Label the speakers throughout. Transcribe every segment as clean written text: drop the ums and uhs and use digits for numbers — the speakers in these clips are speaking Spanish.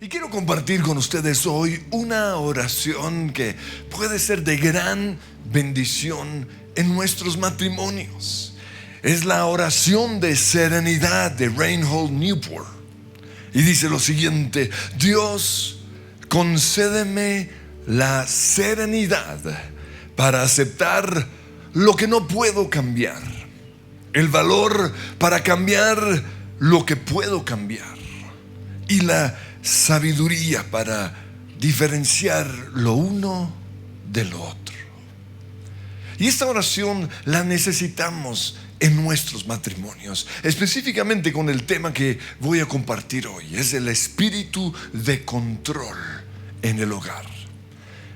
Speaker 1: Y quiero compartir con ustedes hoy una oración que puede ser de gran bendición en nuestros matrimonios. Es la oración de serenidad de Reinhold Newport. Y dice lo siguiente: Dios, concédeme la serenidad para aceptar lo que no puedo cambiar, el valor para cambiar lo que puedo cambiar y la sabiduría para diferenciar lo uno de lo otro. Y esta oración la necesitamos en nuestros matrimonios, específicamente con el tema que voy a compartir hoy. Es el espíritu de control en el hogar.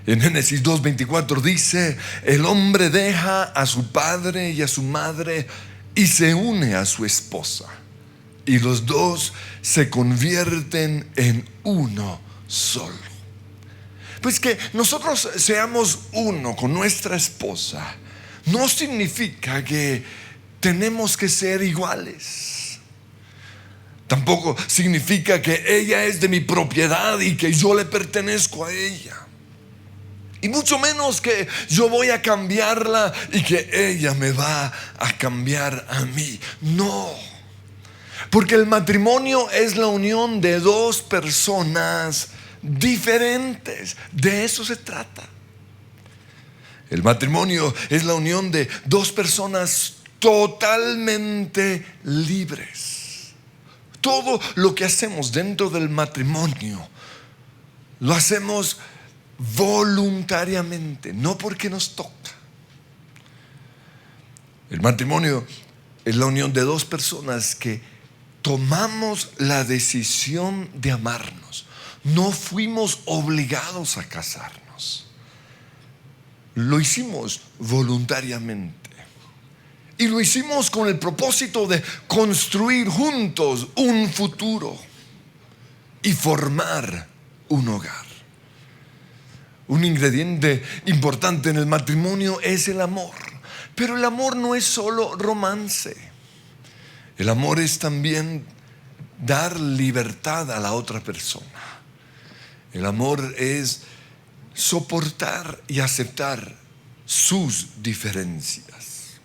Speaker 1: En Génesis 2:24 dice: el hombre deja a su padre y a su madre y se une a su esposa, y los dos se convierten en uno solo. Pues que nosotros seamos uno con nuestra esposa no significa que tenemos que ser iguales. Tampoco significa que ella es de mi propiedad y que yo le pertenezco a ella. Y mucho menos que yo voy a cambiarla y que ella me va a cambiar a mí. No. Porque el matrimonio es la unión de dos personas diferentes. De eso se trata. El matrimonio es la unión de dos personas totalmente libres. Todo lo que hacemos dentro del matrimonio lo hacemos voluntariamente, no porque nos toca. El matrimonio es la unión de dos personas que tomamos la decisión de amarnos. No fuimos obligados a casarnos. Lo hicimos voluntariamente. Y lo hicimos con el propósito de construir juntos un futuro y formar un hogar. Un ingrediente importante en el matrimonio es el amor. Pero el amor no es solo romance. El amor es también dar libertad a la otra persona. El amor es soportar y aceptar sus diferencias.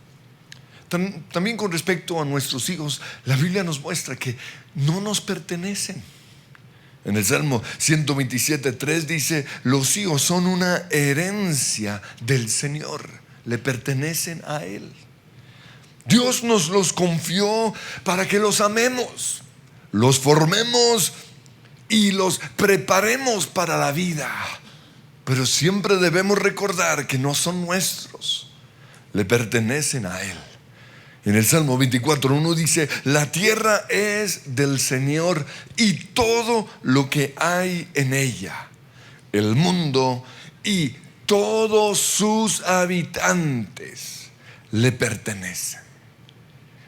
Speaker 1: También con respecto a nuestros hijos, la Biblia nos muestra que no nos pertenecen. En el Salmo 127:3 dice: los hijos son una herencia del Señor, le pertenecen a Él. Dios nos los confió para que los amemos, los formemos y los preparemos para la vida. Pero siempre debemos recordar que no son nuestros, le pertenecen a Él. En el Salmo 24:1 dice: la tierra es del Señor y todo lo que hay en ella, el mundo y todos sus habitantes le pertenecen.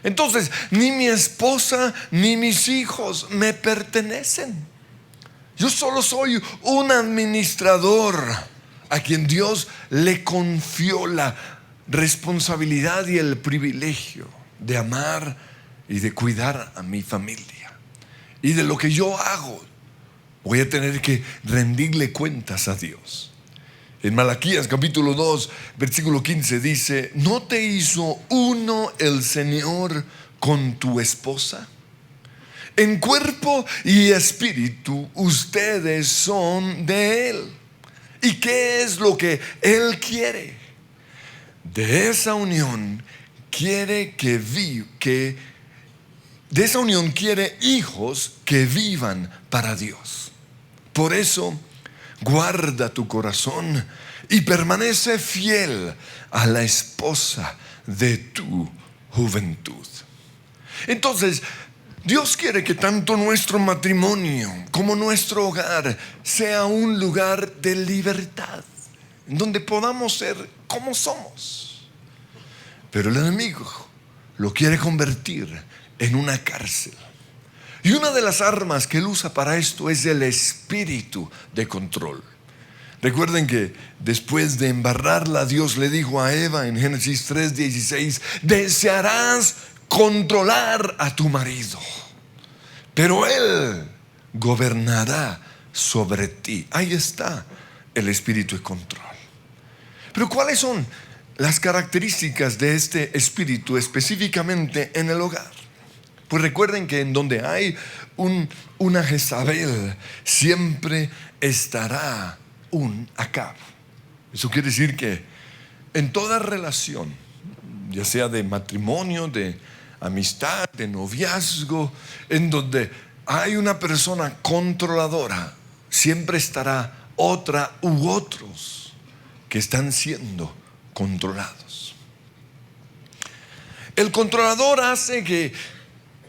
Speaker 1: Entonces, ni mi esposa ni mis hijos me pertenecen. Yo solo soy un administrador a quien Dios le confió la responsabilidad y el privilegio de amar y de cuidar a mi familia. Y de lo que yo hago voy a tener que rendirle cuentas a Dios. En Malaquías capítulo 2 versículo 15 dice: ¿no te hizo uno el Señor con tu esposa? En cuerpo y espíritu ustedes son de Él. ¿Y qué es lo que Él quiere? De esa unión quiere de esa unión quiere hijos que vivan para Dios. Por eso, guarda tu corazón y permanece fiel a la esposa de tu juventud. Entonces, Dios quiere que tanto nuestro matrimonio como nuestro hogar sea un lugar de libertad, donde podamos ser como somos. Pero el enemigo lo quiere convertir en una cárcel. Y una de las armas que él usa para esto es el espíritu de control. Recuerden que después de embarrarla, Dios le dijo a Eva en Génesis 3:16: desearás controlar a tu marido, pero él gobernará sobre ti. Ahí está el espíritu de control. Pero ¿cuáles son las características de este espíritu específicamente en el hogar? Pues recuerden que en donde hay una Jezabel, siempre estará un Acab. Eso quiere decir que en toda relación, ya sea de matrimonio, de amistad, de noviazgo, en donde hay una persona controladora, siempre estará otra u otros que están siendo controlados. El controlador hace que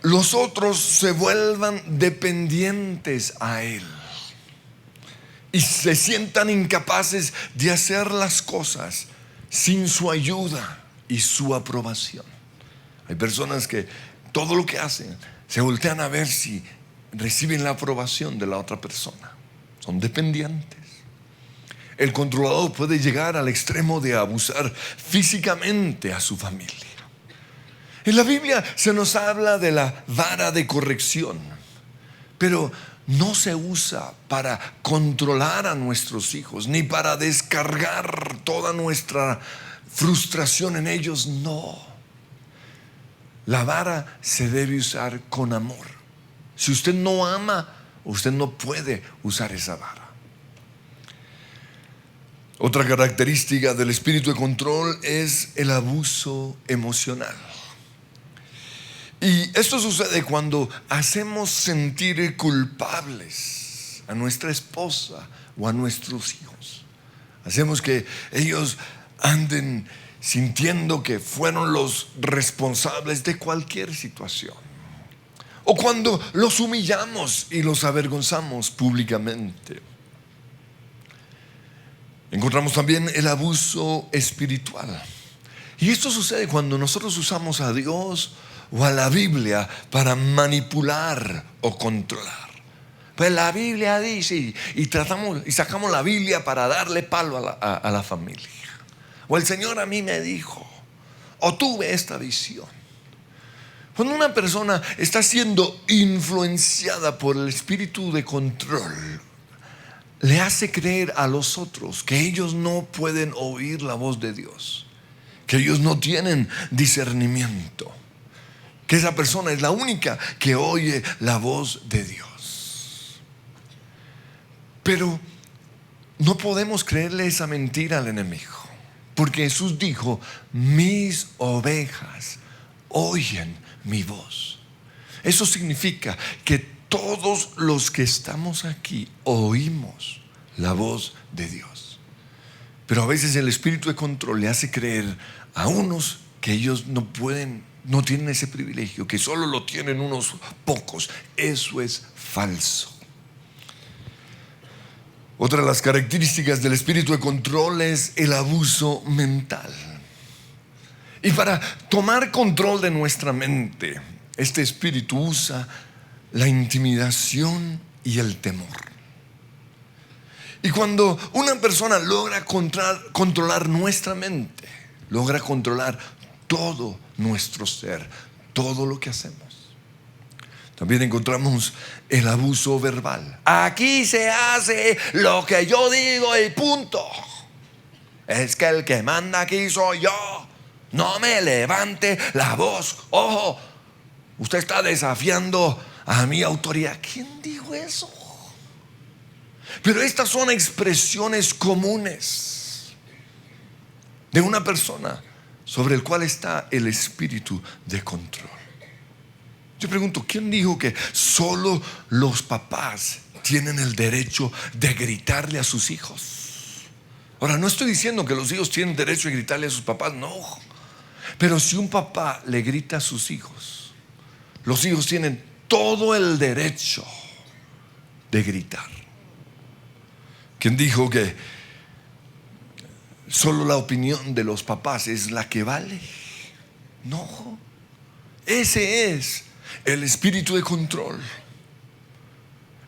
Speaker 1: los otros se vuelvan dependientes a él y se sientan incapaces de hacer las cosas sin su ayuda y su aprobación. Hay personas que todo lo que hacen se voltean a ver si reciben la aprobación de la otra persona. Son dependientes. El controlador puede llegar al extremo de abusar físicamente a su familia. En la Biblia se nos habla de la vara de corrección, pero no se usa para controlar a nuestros hijos, ni para descargar toda nuestra frustración en ellos. No. La vara se debe usar con amor. Si usted no ama, usted no puede usar esa vara. Otra característica del espíritu de control es el abuso emocional. Y esto sucede cuando hacemos sentir culpables a nuestra esposa o a nuestros hijos. Hacemos que ellos anden sintiendo que fueron los responsables de cualquier situación. O cuando los humillamos y los avergonzamos públicamente. Encontramos también el abuso espiritual. Y esto sucede cuando nosotros usamos a Dios o a la Biblia para manipular o controlar. Pues la Biblia dice, y tratamos y sacamos la Biblia para darle palo a la familia. O el Señor a mí me dijo, o tuve esta visión. Cuando una persona está siendo influenciada por el espíritu de control, le hace creer a los otros que ellos no pueden oír la voz de Dios, que ellos no tienen discernimiento, que esa persona es la única que oye la voz de Dios. Pero no podemos creerle esa mentira al enemigo, porque Jesús dijo: mis ovejas oyen mi voz. Eso significa que todos los que estamos aquí oímos la voz de Dios. Pero a veces el espíritu de control le hace creer a unos que ellos no pueden, no tienen ese privilegio, que solo lo tienen unos pocos. Eso es falso. Otra de las características del espíritu de control es el abuso mental. Y para tomar control de nuestra mente, este espíritu usa la intimidación y el temor. Y cuando una persona logra controlar nuestra mente, logra controlar todo nuestro ser, todo lo que hacemos. También encontramos el abuso verbal. Aquí se hace lo que yo digo y punto. Es que el que manda aquí soy yo. No me levante la voz. Ojo, usted está desafiando a mi autoridad. ¿Quién dijo eso? Pero estas son expresiones comunes de una persona sobre el cual está el espíritu de control. Yo pregunto, ¿quién dijo que solo los papás tienen el derecho de gritarle a sus hijos? Ahora, no estoy diciendo que los hijos tienen derecho de gritarle a sus papás, no. Pero si un papá le grita a sus hijos, los hijos tienen todo el derecho de gritar. ¿Quién dijo que solo la opinión de los papás es la que vale? No. Ese es el espíritu de control.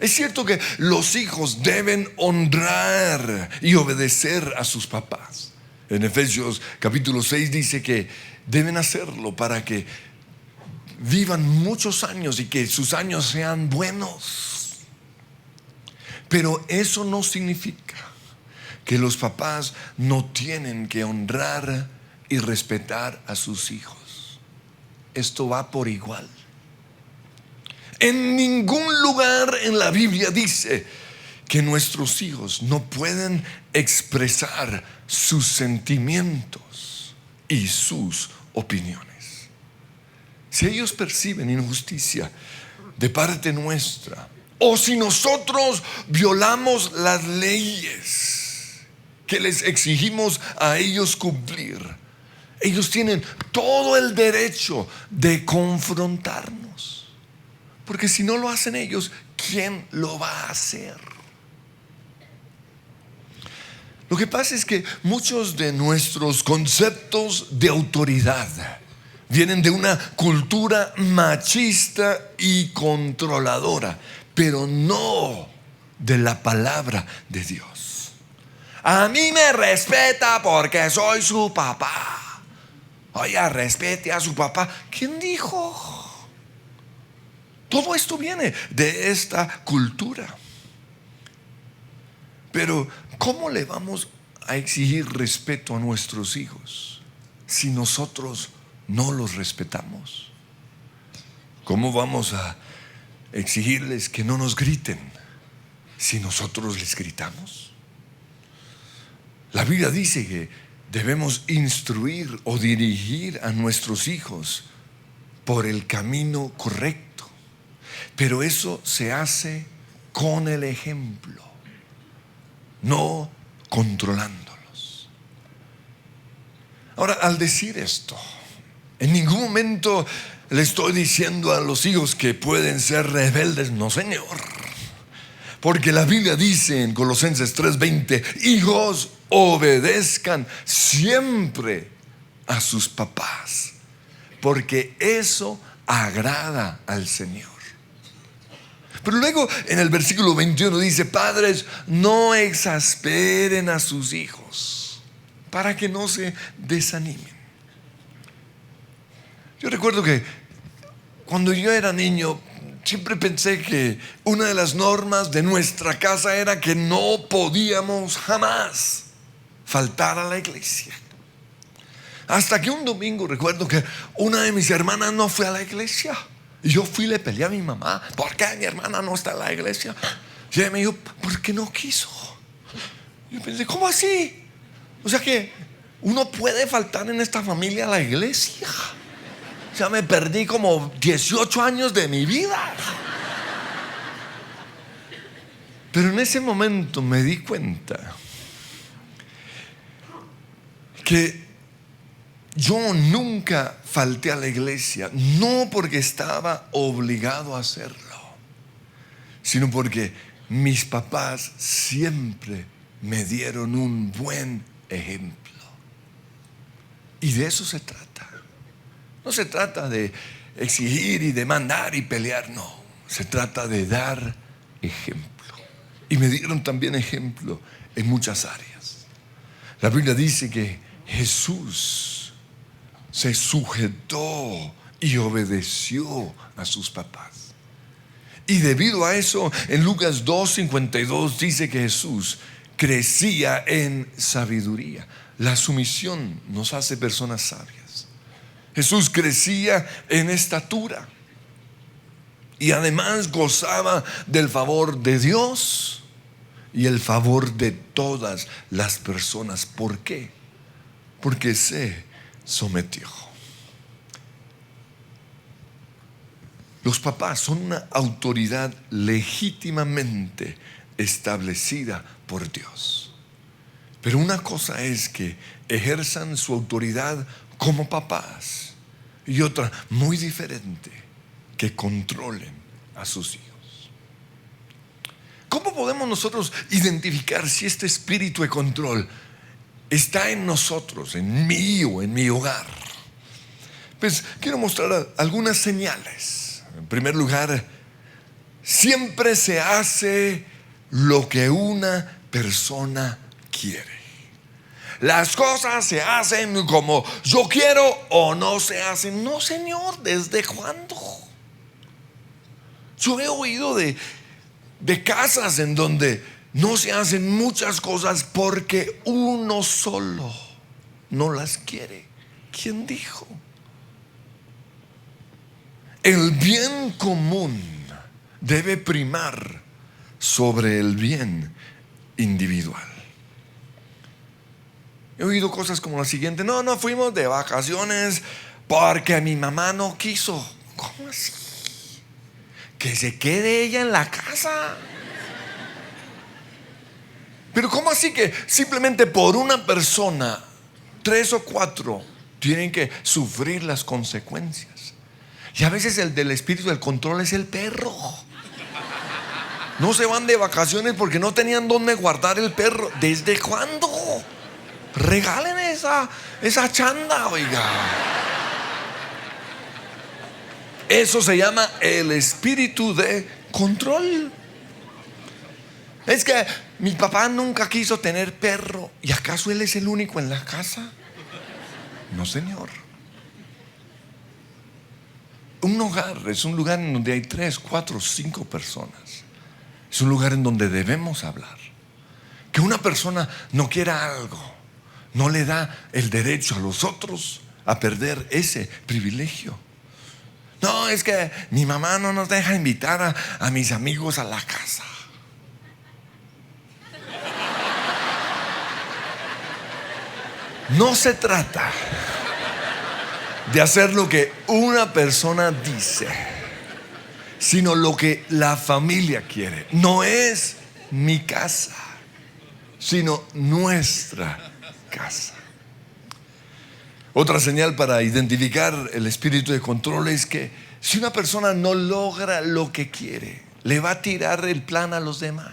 Speaker 1: Es cierto que los hijos deben honrar y obedecer a sus papás. En Efesios capítulo 6 dice que deben hacerlo para que vivan muchos años y que sus años sean buenos. Pero eso no significa que los papás no tienen que honrar y respetar a sus hijos. Esto va por igual. En ningún lugar en la Biblia dice que nuestros hijos no pueden expresar sus sentimientos y sus opiniones. Si ellos perciben injusticia de parte nuestra, o si nosotros violamos las leyes que les exigimos a ellos cumplir, ellos tienen todo el derecho de confrontarnos. Porque si no lo hacen ellos, ¿quién lo va a hacer? Lo que pasa es que muchos de nuestros conceptos de autoridad vienen de una cultura machista y controladora, pero no de la palabra de Dios. A mí me respeta porque soy su papá. Oiga, respete a su papá. ¿Quién dijo? Todo esto viene de esta cultura. Pero ¿cómo le vamos a exigir respeto a nuestros hijos si nosotros no los respetamos? ¿Cómo vamos a exigirles que no nos griten si nosotros les gritamos? La Biblia dice que debemos instruir o dirigir a nuestros hijos por el camino correcto. Pero eso se hace con el ejemplo, no controlándolos. Ahora, al decir esto, en ningún momento le estoy diciendo a los hijos que pueden ser rebeldes. No, Señor. Porque la Biblia dice en Colosenses 3:20: hijos, obedezcan siempre a sus papás, porque eso agrada al Señor. Pero luego en el versículo 21 dice: padres, no exasperen a sus hijos para que no se desanimen. Yo recuerdo que cuando yo era niño siempre pensé que una de las normas de nuestra casa era que no podíamos jamás faltar a la iglesia. Hasta que un domingo recuerdo que una de mis hermanas no fue a la iglesia. Y yo fui y le peleé a mi mamá: ¿por qué mi hermana no está en la iglesia? Y ella me dijo: porque no quiso. Yo pensé: ¿cómo así? O sea que uno puede faltar en esta familia a la iglesia. O sea, me perdí como 18 años de mi vida. Pero en ese momento me di cuenta que yo nunca falté a la iglesia, no porque estaba obligado a hacerlo, sino porque mis papás siempre me dieron un buen ejemplo. Y de eso se trata. No se trata de exigir y demandar y pelear, no. Se trata de dar ejemplo. Y me dieron también ejemplo en muchas áreas. La Biblia dice que Jesús se sujetó y obedeció a sus papás. Y debido a eso, en Lucas 2:52 dice que Jesús crecía en sabiduría. La sumisión nos hace personas sabias. Jesús crecía en estatura y además gozaba del favor de Dios y el favor de todas las personas. ¿Por qué? Porque se sometió. Los papás son una autoridad legítimamente establecida por Dios. Pero una cosa es que ejerzan su autoridad como papás, y otra muy diferente, que controlen a sus hijos. ¿Cómo podemos nosotros identificar si este espíritu de control está en nosotros, en mí o en mi hogar? Pues quiero mostrar algunas señales. En primer lugar, siempre se hace lo que una persona quiere. Las cosas se hacen como yo quiero o no se hacen. No, Señor, ¿desde cuándo? Yo he oído de de casas en donde no se hacen muchas cosas porque uno solo no las quiere. ¿Quién dijo? El bien común debe primar sobre el bien individual. He oído cosas como la siguiente: no fuimos de vacaciones porque mi mamá no quiso. ¿Cómo así? Que se quede ella en la casa. Pero ¿cómo así que simplemente por una persona 3 o 4 tienen que sufrir las consecuencias? Y a veces el del espíritu del control es el perro. No se van de vacaciones porque no tenían dónde guardar el perro. ¿Desde cuándo? Regalen esa chanda, oiga. Eso se llama el espíritu de control. Es que mi papá nunca quiso tener perro. ¿Y acaso él es el único en la casa? No, señor. Un hogar es un lugar en donde hay 3, 4, 5 personas. Es un lugar en donde debemos hablar. Que una persona no quiera algo no le da el derecho a los otros a perder ese privilegio. No, es que mi mamá no nos deja invitar a mis amigos a la casa. No se trata de hacer lo que una persona dice, sino lo que la familia quiere. No es mi casa, sino nuestra casa. Otra señal para identificar el espíritu de control es que si una persona no logra lo que quiere, le va a tirar el plan a los demás.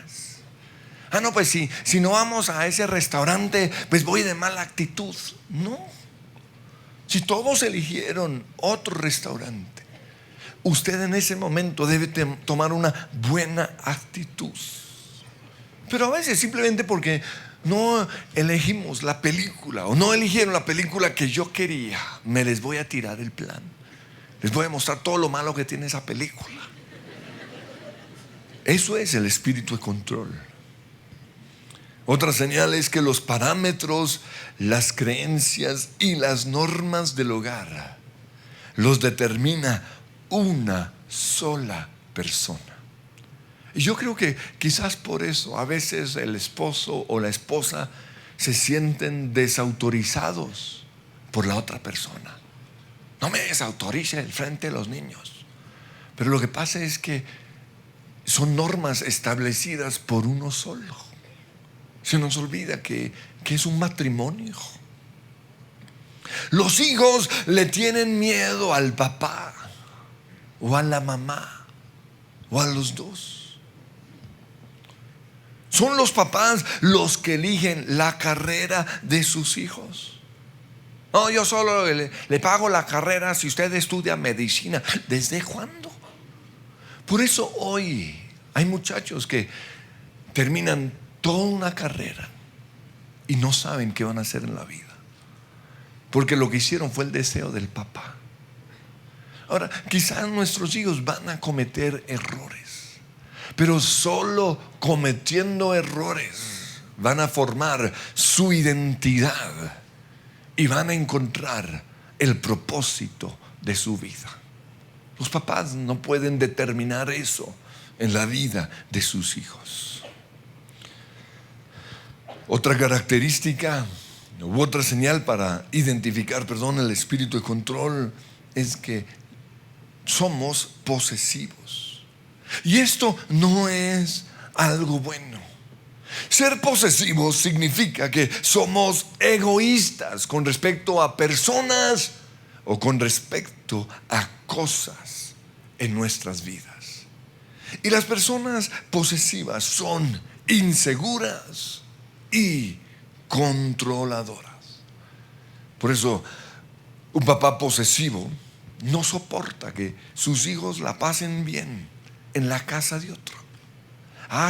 Speaker 1: No, pues si no vamos a ese restaurante, pues voy de mala actitud. No. Si todos eligieron otro restaurante, usted en ese momento debe tomar una buena actitud. Pero a veces simplemente porque no elegimos la película o no eligieron la película que yo quería, me les voy a tirar el plan. Les voy a mostrar todo lo malo que tiene esa película. Eso es el espíritu de control. Otra señal es que los parámetros, las creencias y las normas del hogar los determina una sola persona. Y yo creo que quizás por eso a veces el esposo o la esposa se sienten desautorizados por la otra persona. No me desautorice el frente de los niños. Pero lo que pasa es que son normas establecidas por uno solo. Se nos olvida que es un matrimonio. Los hijos le tienen miedo al papá o a la mamá o a los dos. Son los papás los que eligen la carrera de sus hijos. No, yo solo le pago la carrera si usted estudia medicina. ¿Desde cuándo? Por eso hoy hay muchachos que terminan toda una carrera y no saben qué van a hacer en la vida, porque lo que hicieron fue el deseo del papá. Ahora, quizás nuestros hijos van a cometer errores, pero solo cometiendo errores van a formar su identidad y van a encontrar el propósito de su vida. Los papás no pueden determinar eso en la vida de sus hijos. Otra característica u otra señal para identificar, el espíritu de control es que somos posesivos. Y esto no es algo bueno. Ser posesivos significa que somos egoístas con respecto a personas o con respecto a cosas en nuestras vidas. Y las personas posesivas son inseguras y controladoras. Por eso un papá posesivo no soporta que sus hijos la pasen bien en la casa de otro.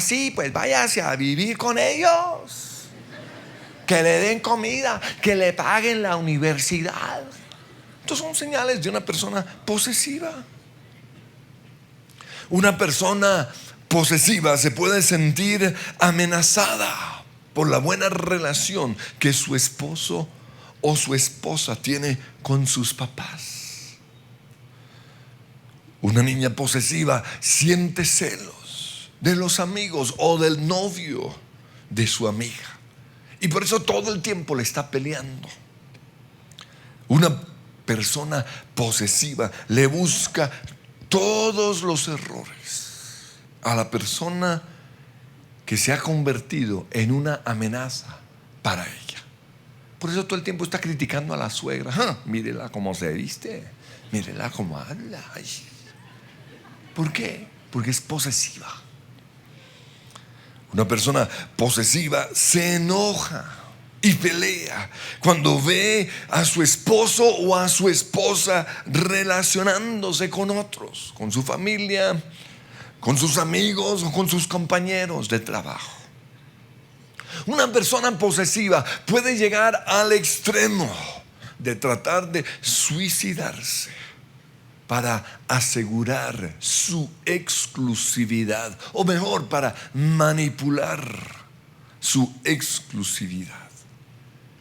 Speaker 1: Sí, pues váyase a vivir con ellos, que le den comida, que le paguen la universidad. Estos son señales de una persona posesiva. Una persona posesiva se puede sentir amenazada por la buena relación que su esposo o su esposa tiene con sus papás. Una niña posesiva siente celos de los amigos o del novio de su amiga, y por eso todo el tiempo le está peleando. Una persona posesiva le busca todos los errores a la persona que se ha convertido en una amenaza para ella. Por eso todo el tiempo está criticando a la suegra. Mírela cómo se viste, mírela cómo habla. Ay. ¿Por qué? Porque es posesiva. Una persona posesiva se enoja y pelea cuando ve a su esposo o a su esposa relacionándose con otros, con su familia, con sus amigos o con sus compañeros de trabajo. Una persona posesiva puede llegar al extremo de tratar de suicidarse para asegurar su exclusividad, o mejor, para manipular su exclusividad.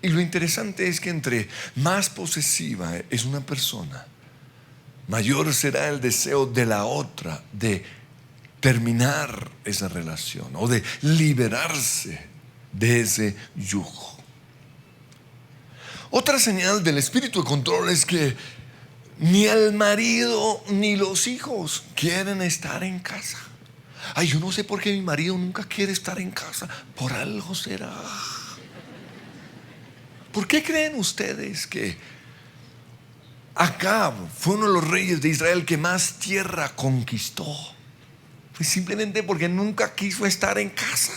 Speaker 1: Y lo interesante es que entre más posesiva es una persona, mayor será el deseo de la otra de terminar esa relación o de liberarse de ese yugo. Otra señal del espíritu de control es que ni el marido ni los hijos quieren estar en casa. Ay, yo no sé por qué mi marido nunca quiere estar en casa. Por algo será. ¿Por qué creen ustedes que Acab fue uno de los reyes de Israel que más tierra conquistó? Pues simplemente porque nunca quiso estar en casa.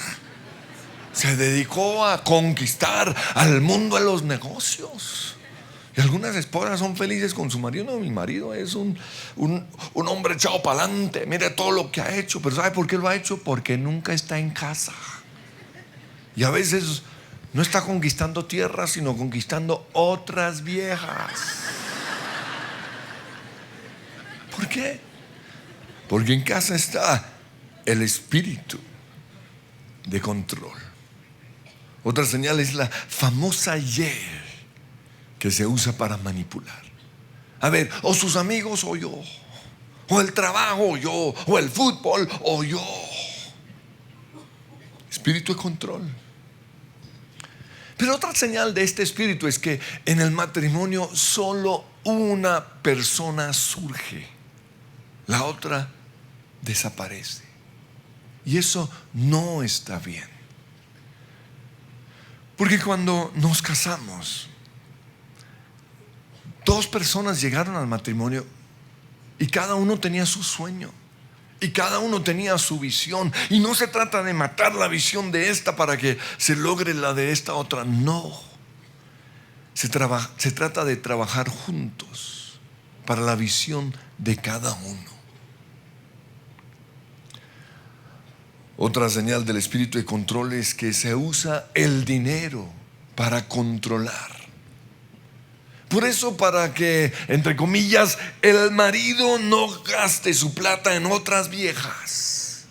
Speaker 1: Se dedicó a conquistar al mundo, a los negocios. Y algunas esposas son felices con su marido. No, mi marido es un hombre echado para adelante. Mire todo lo que ha hecho. Pero ¿sabe por qué lo ha hecho? Porque nunca está en casa. Y a veces no está conquistando tierra, sino conquistando otras viejas. ¿Por qué? Porque en casa está el espíritu de control. Otra señal es la famosa Y que se usa para manipular. A ver, o sus amigos o yo, o el trabajo o yo, o el fútbol o yo. Espíritu de control. Pero otra señal de este espíritu es que en el matrimonio solo una persona surge, la otra desaparece. Y eso no está bien. Porque cuando nos casamos, dos personas llegaron al matrimonio y cada uno tenía su sueño y cada uno tenía su visión. Y no se trata de matar la visión de esta para que se logre la de esta otra. No. Se trata de trabajar juntos para la visión de cada uno. Otra señal del espíritu de control es que se usa el dinero para controlar. Por eso, para que, entre comillas, el marido no gaste su plata en otras viejas,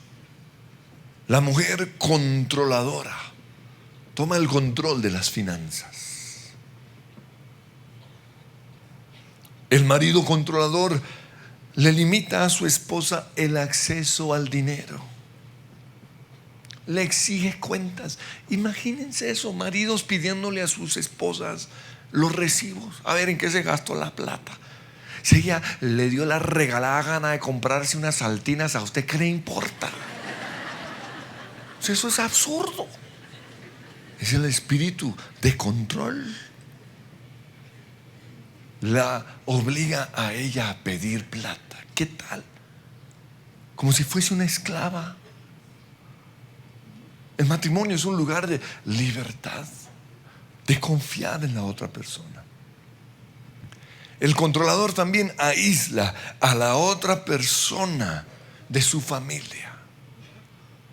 Speaker 1: la mujer controladora toma el control de las finanzas. El marido controlador le limita a su esposa el acceso al dinero. Le exige cuentas. Imagínense eso, maridos pidiéndole a sus esposas los recibos, a ver en qué se gastó la plata. Si ella le dio la regalada gana de comprarse unas saltinas, ¿a usted qué le importa? Eso es absurdo. Es el espíritu de control. La obliga a ella a pedir plata. ¿Qué tal? Como si fuese una esclava. El matrimonio es un lugar de libertad, de confiar en la otra persona. El controlador también aísla a la otra persona de su familia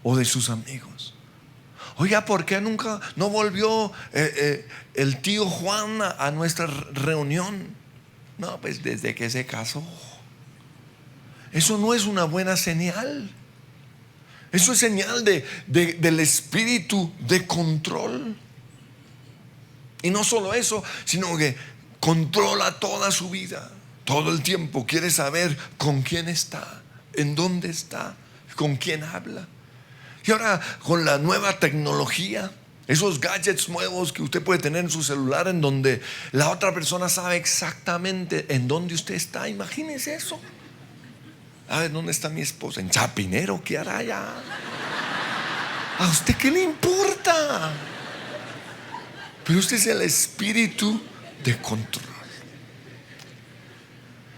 Speaker 1: o de sus amigos. Oiga, ¿por qué nunca no volvió el tío Juan a nuestra reunión? No, pues desde que se casó. Eso no es una buena señal. Eso es señal del espíritu de control. Y no solo eso, sino que controla toda su vida. Todo el tiempo quiere saber con quién está, en dónde está, con quién habla. Y ahora con la nueva tecnología, esos gadgets nuevos que usted puede tener en su celular, en donde la otra persona sabe exactamente en dónde usted está. Imagínese eso. A ver, ¿dónde está mi esposa? En Chapinero, ¿qué hará allá? ¿A usted qué le importa? Pero usted es el espíritu de control.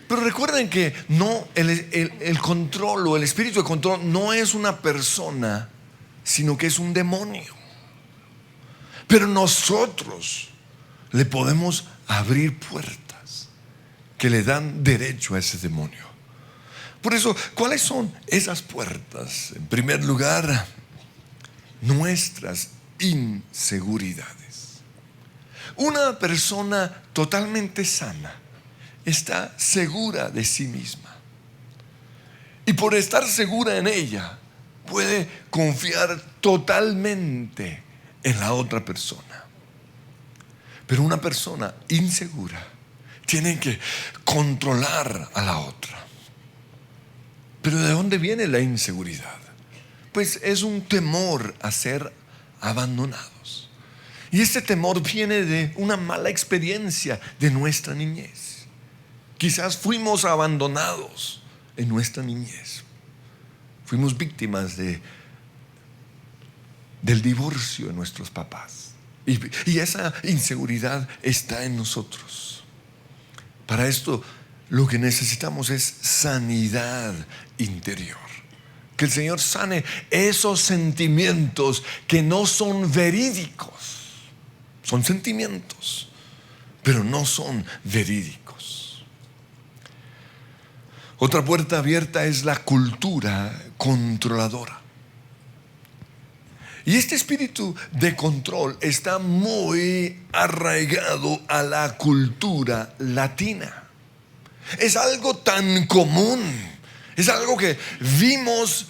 Speaker 1: Pero recuerden que no, el control o el espíritu de control no es una persona, sino que es un demonio. Pero nosotros le podemos abrir puertas que le dan derecho a ese demonio. Por eso, ¿cuáles son esas puertas? En primer lugar, nuestras inseguridades. Una persona totalmente sana está segura de sí misma. Y por estar segura en ella, puede confiar totalmente en la otra persona. Pero una persona insegura tiene que controlar a la otra. Pero ¿de dónde viene la inseguridad? Pues es un temor a ser abandonados. Y este temor viene de una mala experiencia de nuestra niñez. Quizás fuimos abandonados en nuestra niñez. Fuimos víctimas del divorcio de nuestros papás. Y esa inseguridad está en nosotros. Para esto lo que necesitamos es sanidad interior. Que el Señor sane esos sentimientos que no son verídicos. Son sentimientos, pero no son verídicos. Otra puerta abierta es la cultura controladora. Y este espíritu de control está muy arraigado a la cultura latina. Es algo tan común, es algo que vimos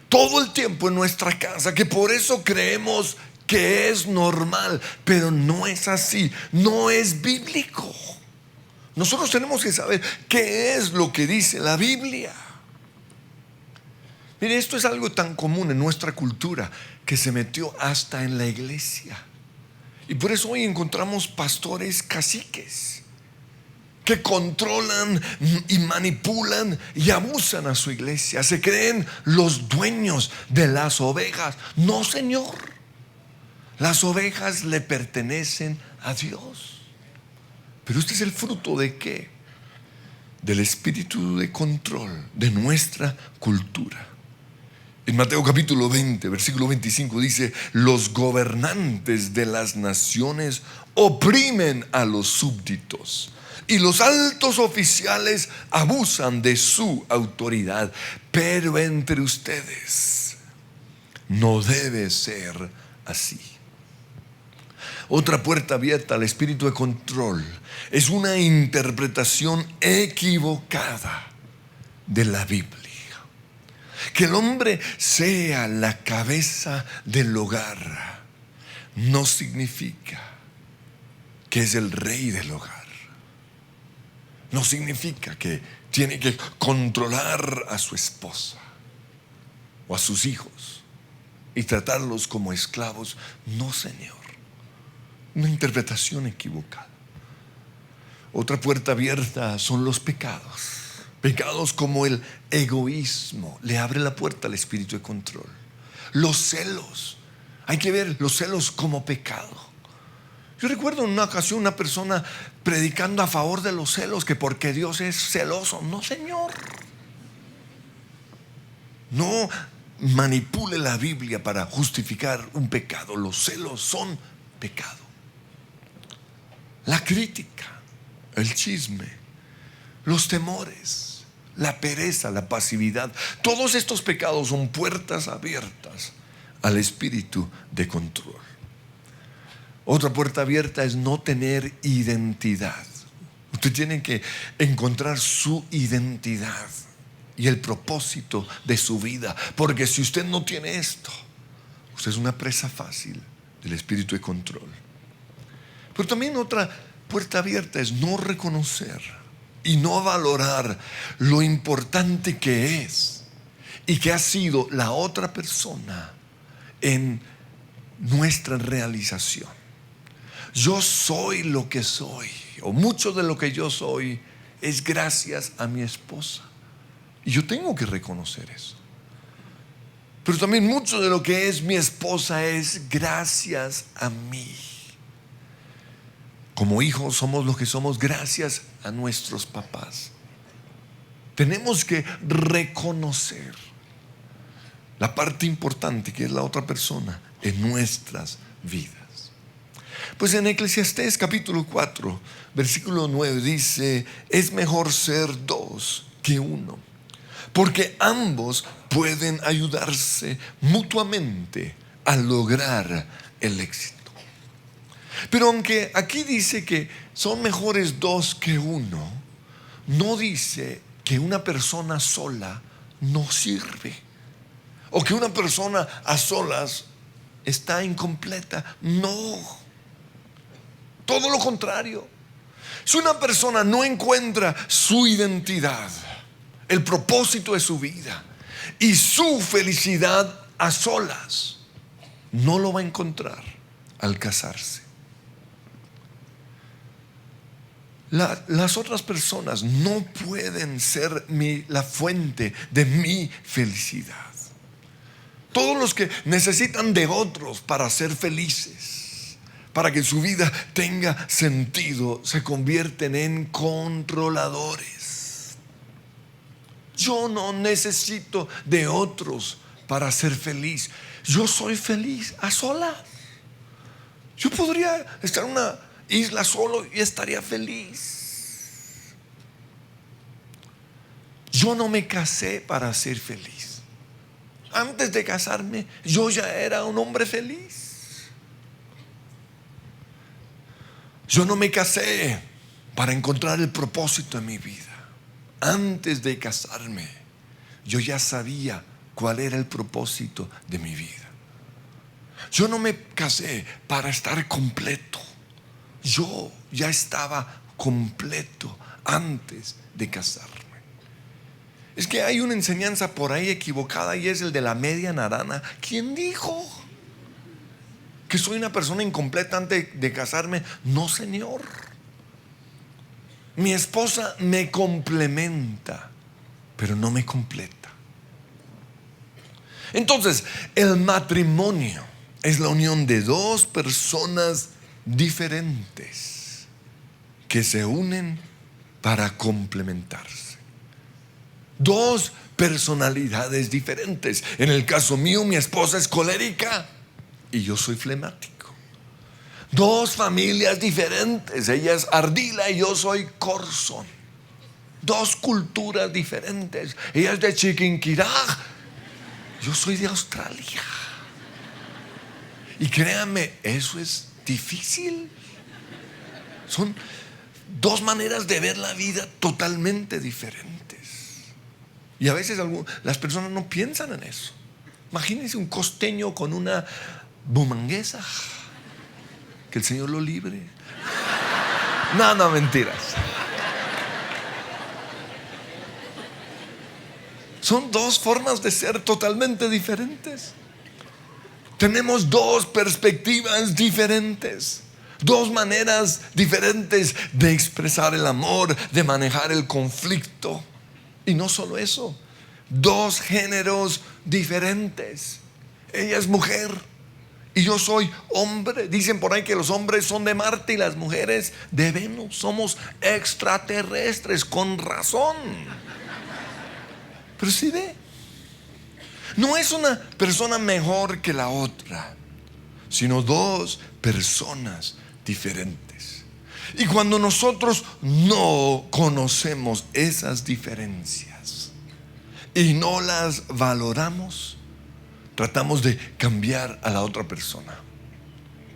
Speaker 1: todo el tiempo en nuestra casa, que por eso creemos que es normal, pero no es así, no es bíblico. Nosotros tenemos que saber qué es lo que dice la Biblia. Mire, esto es algo tan común en nuestra cultura que se metió hasta en la iglesia. Y por eso hoy encontramos pastores caciques que controlan y manipulan y abusan a su iglesia. Se creen los dueños de las ovejas. No, Señor. Las ovejas le pertenecen a Dios. Pero este es el fruto ¿de qué? Del espíritu de control de nuestra cultura. En Mateo capítulo 20, versículo 25 dice: los gobernantes de las naciones oprimen a los súbditos y los altos oficiales abusan de su autoridad. Pero entre ustedes no debe ser así. Otra puerta abierta al espíritu de control es una interpretación equivocada de la Biblia. Que el hombre sea la cabeza del hogar no significa que es el rey del hogar. No significa que tiene que controlar a su esposa o a sus hijos y tratarlos como esclavos. No, Señor. Una interpretación equivocada. Otra puerta abierta son los pecados. Pecados como el egoísmo le abre la puerta al espíritu de control. Los celos. Hay que ver los celos como pecado. Yo recuerdo en una ocasión una persona predicando a favor de los celos, que porque Dios es celoso. No, Señor. No manipule la Biblia para justificar un pecado. Los celos son pecado. La crítica, el chisme, los temores, la pereza, la pasividad, todos estos pecados son puertas abiertas al espíritu de control. Otra puerta abierta es no tener identidad. Usted tiene que encontrar su identidad. y el propósito de su vida. Porque si usted no tiene esto, usted es una presa fácil del espíritu de control. Pero también otra puerta abierta es no reconocer y no valorar lo importante que es y que ha sido la otra persona en nuestra realización. Yo soy lo que soy, o mucho de lo que yo soy es gracias a mi esposa. Y yo tengo que reconocer eso. Pero también mucho de lo que es mi esposa es gracias a mí. Como hijos somos lo que somos gracias a nuestros papás. Tenemos que reconocer la parte importante que es la otra persona en nuestras vidas. Pues en Eclesiastés capítulo 4 versículo 9 dice: es mejor ser dos que uno, porque ambos pueden ayudarse mutuamente a lograr el éxito. Pero aunque aquí dice que son mejores dos que uno, no dice que una persona sola no sirve, o que una persona a solas está incompleta. No, todo lo contrario. Si una persona no encuentra su identidad, el propósito de su vida y su felicidad a solas, no lo va a encontrar al casarse. Las otras personas no pueden ser la fuente de mi felicidad. Todos los que necesitan de otros para ser felices, para que su vida tenga sentido, se convierten en controladores. Yo no necesito de otros para ser feliz. Yo soy feliz a solas. Yo podría estar en una isla solo y estaría feliz. Yo no me casé para ser feliz. Antes de casarme, yo ya era un hombre feliz. Yo no me casé para encontrar el propósito en mi vida. Antes de casarme, yo ya sabía cuál era el propósito de mi vida. Yo no me casé para estar completo. Yo ya estaba completo antes de casarme. Es que hay una enseñanza por ahí equivocada y es el de la media naranja. ¿Quién dijo que soy una persona incompleta antes de casarme? No, señor. Mi esposa me complementa, pero no me completa. Entonces, el matrimonio es la unión de dos personas diferentes que se unen para complementarse. Dos personalidades diferentes. En el caso mío, mi esposa es colérica y yo soy flemático. Dos familias diferentes. Ella es Ardila y yo soy Corson. Dos culturas diferentes. Ella es de Chiquinquirá, yo soy de Australia. Y créanme, eso es difícil. Son dos maneras de ver la vida totalmente diferentes. Y a veces las personas no piensan en eso. Imagínense un costeño con una bumanguesa. Que el Señor lo libre. No, mentiras. Son dos formas de ser totalmente diferentes. Tenemos dos perspectivas diferentes, dos maneras diferentes de expresar el amor, de manejar el conflicto. Y no solo eso, dos géneros diferentes. Ella es mujer y yo soy hombre. Dicen por ahí que los hombres son de Marte y las mujeres de Venus. Somos extraterrestres, con razón. Pero sí ve, no es una persona mejor que la otra, sino dos personas diferentes. Y cuando nosotros no conocemos esas diferencias y no las valoramos, tratamos de cambiar a la otra persona.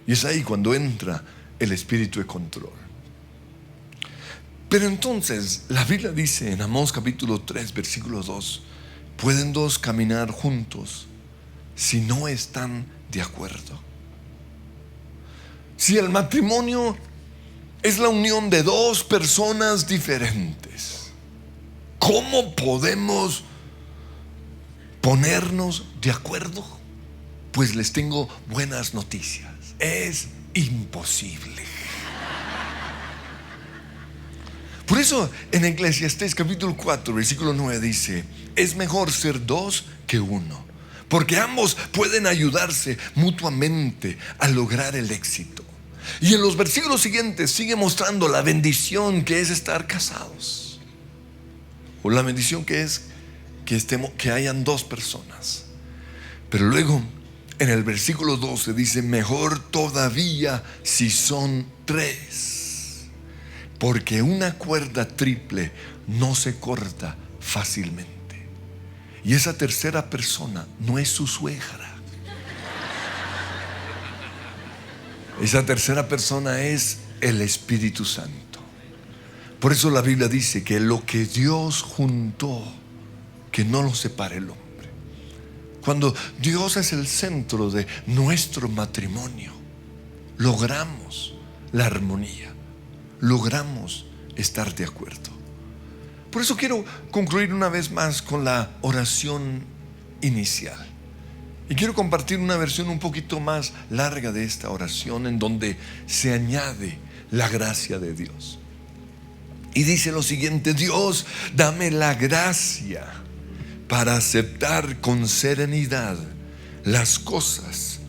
Speaker 1: Y es ahí cuando entra el espíritu de control. Pero entonces la Biblia dice en Amós capítulo 3 versículo 2: ¿pueden dos caminar juntos si no están de acuerdo? Si el matrimonio es la unión de dos personas diferentes, ¿cómo podemos ponernos de acuerdo? Pues les tengo buenas noticias: es imposible. Por eso en Eclesiastés capítulo 4 versículo 9 dice: es mejor ser dos que uno, porque ambos pueden ayudarse mutuamente a lograr el éxito. Y en los versículos siguientes sigue mostrando la bendición que es estar casados, o la bendición que es que hayan dos personas. Pero luego en el versículo 12 dice: mejor todavía si son tres, porque una cuerda triple no se corta fácilmente. Y esa tercera persona no es su suegra. Esa tercera persona es el Espíritu Santo. Por eso la Biblia dice que lo que Dios juntó, que no lo separe el hombre. Cuando Dios es el centro de nuestro matrimonio, logramos la armonía, logramos estar de acuerdo. Por eso quiero concluir una vez más con la oración inicial. Y quiero compartir una versión un poquito más larga de esta oración, en donde se añade la gracia de Dios. Y dice lo siguiente: Dios, dame la gracia para aceptar con serenidad las cosas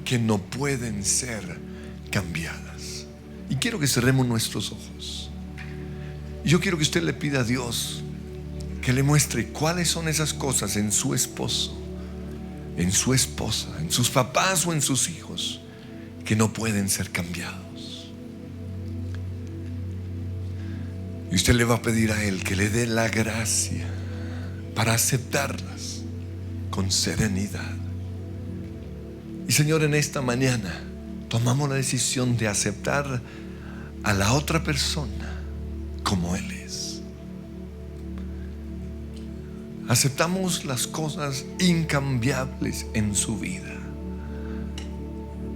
Speaker 1: que no pueden ser cambiadas. Y quiero que cerremos nuestros ojos. Yo quiero que usted le pida a Dios que le muestre cuáles son esas cosas en su esposo, en su esposa, en sus papás o en sus hijos, que no pueden ser cambiados. Y usted le va a pedir a Él que le dé la gracia para aceptarlas con serenidad. Y Señor, en esta mañana tomamos la decisión de aceptar a la otra persona como Él es. Aceptamos las cosas incambiables en su vida,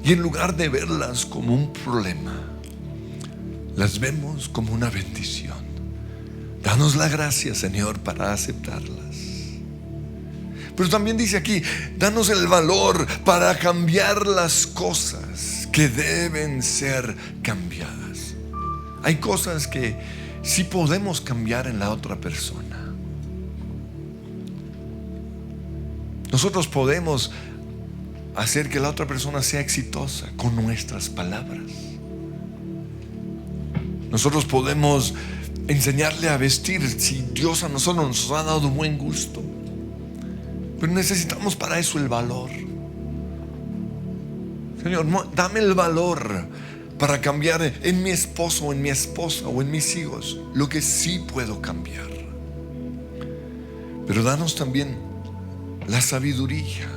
Speaker 1: y en lugar de verlas como un problema, las vemos como una bendición. Danos la gracia, Señor, para aceptarlas. Pero también dice aquí: danos el valor para cambiar las cosas que deben ser cambiadas. Hay cosas que sí podemos cambiar en la otra persona. Nosotros podemos hacer que la otra persona sea exitosa con nuestras palabras. Nosotros podemos enseñarle a vestir, si Dios a nosotros nos ha dado buen gusto. Pero necesitamos para eso el valor. Señor, dame el valor para cambiar en mi esposo o en mi esposa o en mis hijos lo que sí puedo cambiar. Pero danos también la sabiduría,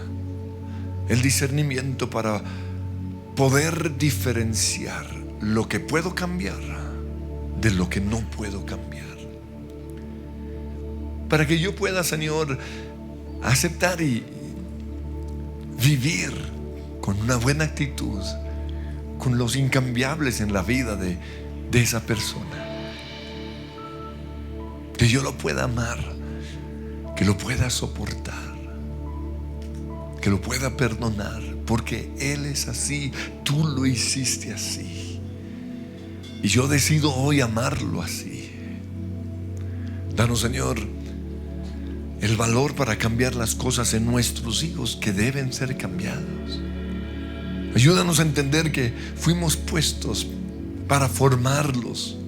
Speaker 1: el discernimiento para poder diferenciar lo que puedo cambiar de lo que no puedo cambiar. Para que yo pueda, Señor, aceptar y vivir con una buena actitud con los incambiables en la vida de esa persona. Que yo lo pueda amar, que lo pueda soportar, que lo pueda perdonar, porque Él es así, tú lo hiciste así, y yo decido hoy amarlo así. Danos, Señor, el valor para cambiar las cosas en nuestros hijos que deben ser cambiados. Ayúdanos a entender que fuimos puestos para formarlos,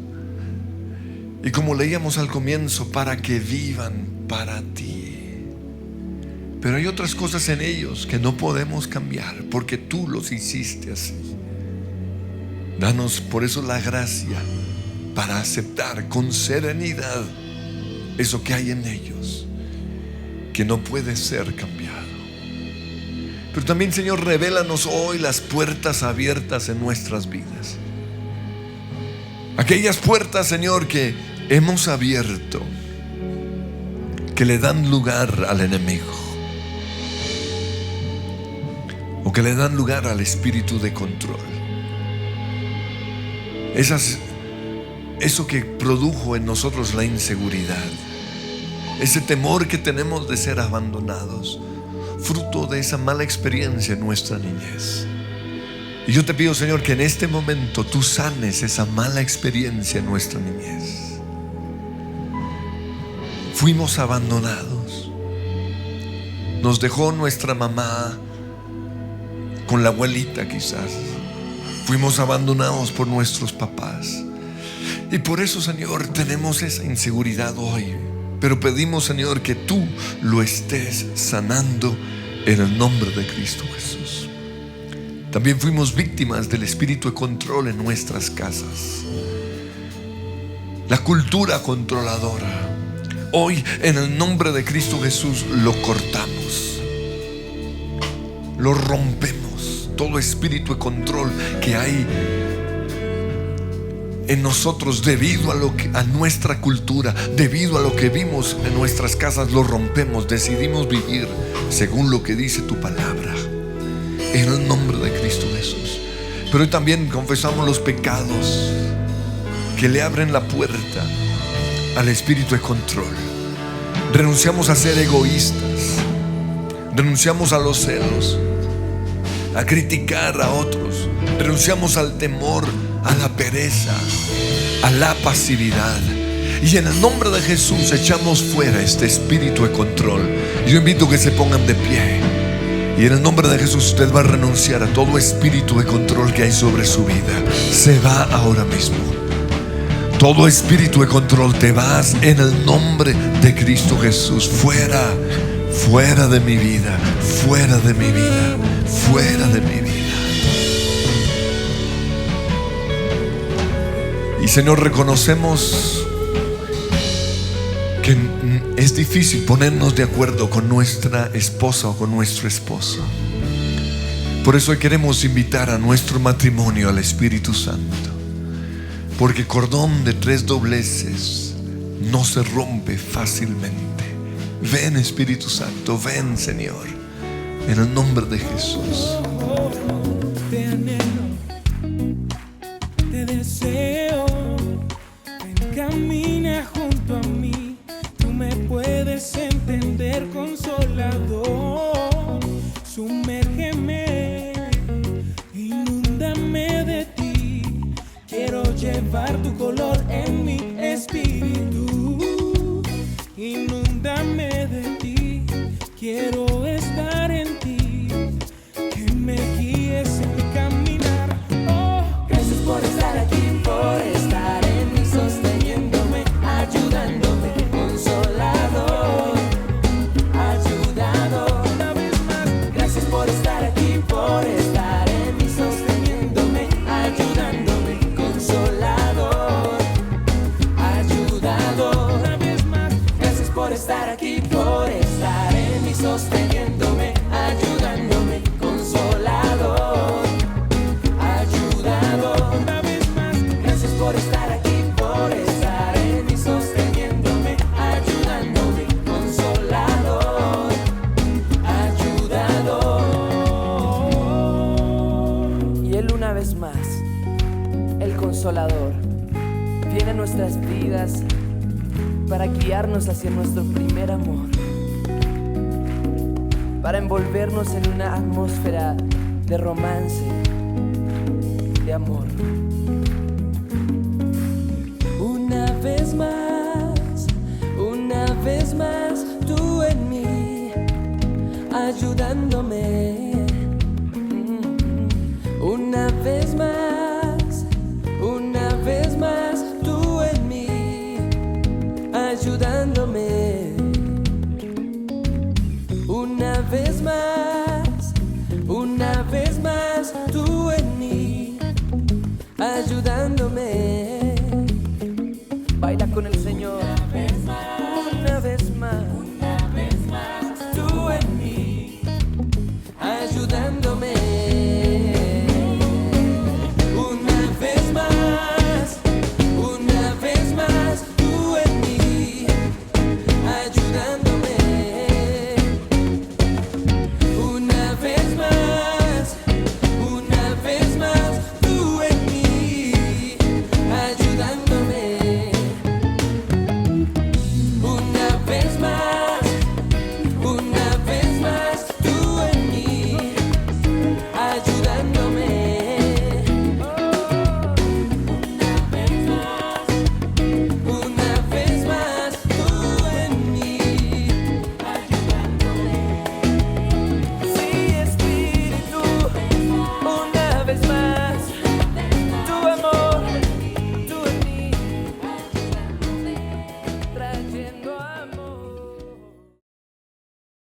Speaker 1: y como leíamos al comienzo, para que vivan para ti. Pero hay otras cosas en ellos que no podemos cambiar, porque tú los hiciste así. Danos por eso la gracia para aceptar con serenidad eso que hay en ellos, que no puede ser cambiado. Pero también, Señor, revélanos hoy las puertas abiertas en nuestras vidas. Aquellas puertas, Señor, que hemos abierto, que le dan lugar al enemigo, o que le dan lugar al espíritu de control. Eso que produjo en nosotros la inseguridad, ese temor que tenemos de ser abandonados, fruto de esa mala experiencia en nuestra niñez. Y yo te pido, Señor, que en este momento tú sanes esa mala experiencia en nuestra niñez. Fuimos abandonados. Nos dejó nuestra mamá con la abuelita quizás. Fuimos abandonados por nuestros papás. Y por eso, Señor, tenemos esa inseguridad hoy. Pero pedimos, Señor, que tú lo estés sanando en el nombre de Cristo Jesús. También fuimos víctimas del espíritu de control en nuestras casas, la cultura controladora. Hoy, en el nombre de Cristo Jesús, lo cortamos, lo rompemos. Todo espíritu de control que hay en nosotros debido a nuestra cultura, debido a lo que vimos en nuestras casas, lo rompemos. Decidimos vivir según lo que dice tu palabra, en el nombre de Cristo Jesús. Pero también confesamos los pecados que le abren la puerta al espíritu de control. Renunciamos a ser egoístas, renunciamos a los celos, a criticar a otros, renunciamos al temor, a la pereza, a la pasividad. Y en el nombre de Jesús echamos fuera este espíritu de control. Yo invito a que se pongan de pie. Y en el nombre de Jesús usted va a renunciar a todo espíritu de control que hay sobre su vida. Se va ahora mismo. Todo espíritu de control, te vas en el nombre de Cristo Jesús. Fuera, fuera de mi vida, fuera de mi vida, fuera de mi vida. Y Señor, reconocemos que es difícil ponernos de acuerdo con nuestra esposa o con nuestro esposo. Por eso hoy queremos invitar a nuestro matrimonio al Espíritu Santo, porque cordón de 3 dobleces no se rompe fácilmente. Ven, Espíritu Santo, ven, Señor, en el nombre de Jesús.
Speaker 2: Te anhelo, te deseo. Ven, camina junto a mí. Tú me puedes entender, Consolador. Sumérgeme, inúndame de ti. Quiero llevar tu color en mi espíritu. Inúndame de ti. Quiero estar en ti. Que me guíes en mi caminar. Oh,
Speaker 3: gracias por estar aquí, por estar en mí, sosteniéndome, ayudándome, Consolador, ayudador.
Speaker 2: una vez más.
Speaker 3: Gracias por estar aquí, por estar en mí, sosteniéndome, ayudándome, Consolador, ayudador.
Speaker 2: Una vez más.
Speaker 3: Gracias por estar aquí, por estar en mí, sosteniéndome, ayudándome, Consolador, ayudador.
Speaker 2: Una vez más.
Speaker 3: Gracias por estar aquí, por estar en mí, sosteniéndome, ayudándome, Consolador, ayudador. Y Él una vez más, el Consolador, viene a nuestras vidas para guiarnos hacia nuestro primer amor, para envolvernos en una atmósfera de romance, de amor. Una vez más, tú en mí, ayudándome. Una vez más, tú en mí, ayudándome. Una vez más, tú en mí, ayudándome.